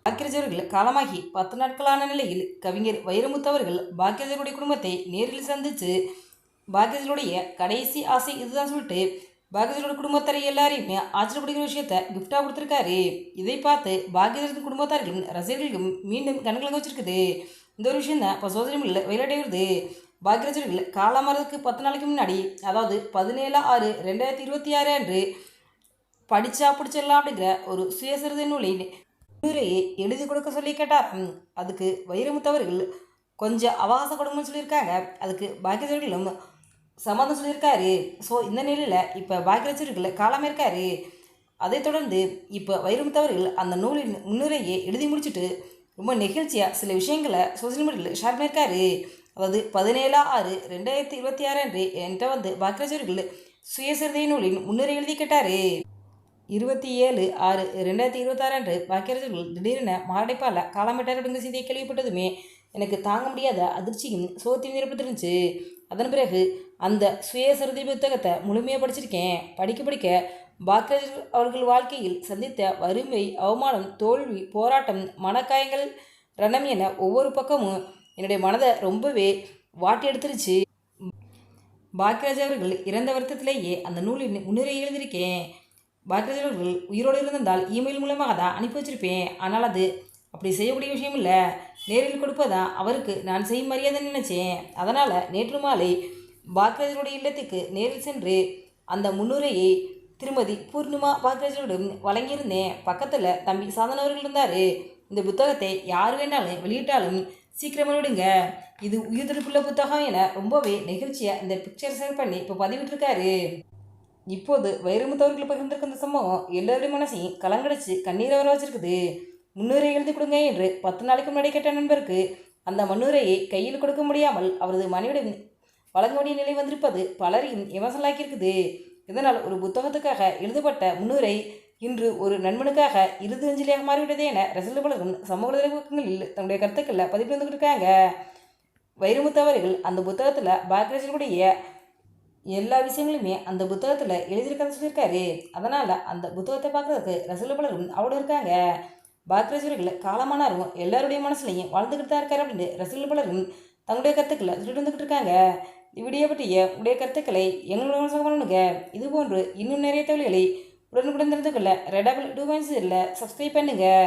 பாக்கியராஜ் அவர்கள் காலமாகி 10 நாட்களான நிலையில் கவிஞர் வைரமுத்து அவர்கள் பாக்கியராஜருடைய குடும்பத்தை நேரில் சந்தித்து பாக்கியராஜருடைய கடைசி ஆசை இதுதான் சொல்லிட்டு பாக்கியராஜோட குடும்பத்தார் எல்லாரையுமே ஆச்சரியப்படுகிற விஷயத்த கிஃப்டாக கொடுத்துருக்காரு. இதை பார்த்து பாக்கியராஜின் குடும்பத்தார்களும் ரசிகர்களும் மீண்டும் கண்கலங்க வச்சிருக்குது. இந்த ஒரு விஷயம் தான் இப்போ சோதனை மீடியில் வைரலாகி வருது. பாக்கியராஜ் அவர்கள் காலமாறதுக்கு 10 நாளைக்கு முன்னாடி, அதாவது 17/6/2026 அன்று படிச்சா பிடிச்சிடலாம் அப்படிங்கிற ஒரு சுயசரிதை நூலின் முன்னுரையை எழுதி கொடுக்க சொல்லி கேட்டார். அதுக்கு வைரமுத்து அவர்கள் கொஞ்சம் அவகாசம் கொடுங்கன்னு சொல்லியிருக்காங்க. அதுக்கு பாக்கியராஜர்களும் சம்மதம் சொல்லியிருக்காரு. ஸோ இந்த நிலையில் இப்போ பாக்கியராஜ் அவர்கள் காலமாக இருக்காரு. அதைத் தொடர்ந்து இப்போ வைரமுத்து அவர்கள் அந்த நூலின் முன்னுரையை எழுதி முடிச்சுட்டு ரொம்ப நெகிழ்ச்சியாக சில விஷயங்களை சோசியல் மீடியாவில் ஷேர் பண்ணியிருக்காரு. அதாவது 17/6/2026 அன்று என்கிட்ட பாக்கியராஜ் அவர்கள் சுயசரிதை நூலின் முன்னுரை எழுதி கேட்டார். 27/6/2026 அன்று பாக்கியராஜ் அவர்கள் திடீரென மாரடைப்பால் காலமிட்டார் அப்படிங்கிற செய்தியை கேள்விப்பட்டதுமே எனக்கு தாங்க முடியாத அதிர்ச்சியும் சோகத்தையும் ஏற்பட்டுருந்துச்சு. அதன் பிறகு அந்த சுயசரிதை புத்தகத்தை முழுமையாக படிச்சிருக்கேன். படிக்க பாக்கியராஜ் அவர்கள் வாழ்க்கையில் சந்தித்த வறுமை, அவமானம், தோல்வி, போராட்டம், மனக்காயங்கள், ரணம் என ஒவ்வொரு பக்கமும் என்னுடைய மனதை ரொம்பவே வாட்டி எடுத்துருச்சு. பாக்கியராஜ் அவர்கள் இறந்த வருத்தத்திலேயே அந்த நூலின் முன்னுரை எழுதியிருக்கேன். பாக்கியராஜ் அவர்கள் உயிரோடு இருந்திருந்தால் இமெயில் மூலமாக தான் அனுப்பி வச்சிருப்பேன். ஆனால் அது அப்படி செய்யக்கூடிய விஷயம் இல்லை. நேரில் கொடுப்பதான் அவருக்கு நான் செய்யும் மரியாதைன்னு நினச்சேன். அதனால் நேற்று மாலை பாக்கியராஜருடைய இல்லத்துக்கு நேரில் சென்று அந்த முன்னுரையை திருமதி பூர்ணிமா பாக்கியராஜரிடம் வழங்கியிருந்தேன். பக்கத்தில் தம்பி சாதன் அவர்கள் இருந்தார். இந்த புத்தகத்தை யார் வேணாலும் வெளியிட்டாலும் சீக்கிரம் விடுங்க, இது உயிர்த்தெடுப்புள்ள புத்தகம் என ரொம்பவே நெகிழ்ச்சியாக இந்த பிக்சர் ஷேர் பண்ணி இப்போ பதிவிட்டிருக்காரு. இப்போது வைரமுத்து அவர்கள் பகிர்ந்திருக்க இந்த சம்பவம் எல்லோருடைய மனசையும் கலங்கடிச்சு கண்ணீரை வர வச்சிருக்குது. முன்னுரை எழுதி கொடுங்க என்று 10 நாளைக்கு முன்னாடி கேட்ட நண்பருக்கு அந்த முன்னுரையை கையில் கொடுக்க முடியாமல் அவரது மனைவிடம் வழங்க வேண்டிய நிலை வந்திருப்பது பலரையும் விமர்சனமாக்கியிருக்குது. இதனால் ஒரு புத்தகத்துக்காக எழுதப்பட்ட முன்னுரை இன்று ஒரு நண்பனுக்காக இறுதி அஞ்சலியாக மாறிவிட்டதே என ரசிகர்கள் பலரும் சமூக பக்கங்களில் தன்னுடைய கருத்துக்களில் பதிவு வந்துக்கிட்டு வைரமுத்து அவர்கள் அந்த புத்தகத்தில் பாக்கியராஜருடைய எல்லா விஷயங்களுமே அந்த புத்தகத்தில் எழுதியிருக்கான்னு சொல்லியிருக்காரு. அதனால் அந்த புத்தகத்தை பார்க்குறதுக்கு ரசிகர்கள் பலரும் அவ்வளோ இருக்காங்க. பாக்கியராஜ் அவர்கள் காலமானாரும் எல்லாருடைய மனசுலையும் வாழ்ந்துக்கிட்டு தான் இருக்காரு அப்படின்னு ரசிகர்கள் பலரும் தங்களுடைய கருத்துக்களை சொல்லிட்டு வந்துக்கிட்டு இருக்காங்க. வீடியோ பற்றிய உடைய கருத்துக்களை எங்களுடைய மனசாக பண்ணுங்க. இதுபோன்று இன்னும் நிறைய தகவல்களை உடனுக்குடன் தெரிந்து கொள்ள ரெட் ஆப்பிள் 2 சப்ஸ்கிரைப் பண்ணுங்கள்.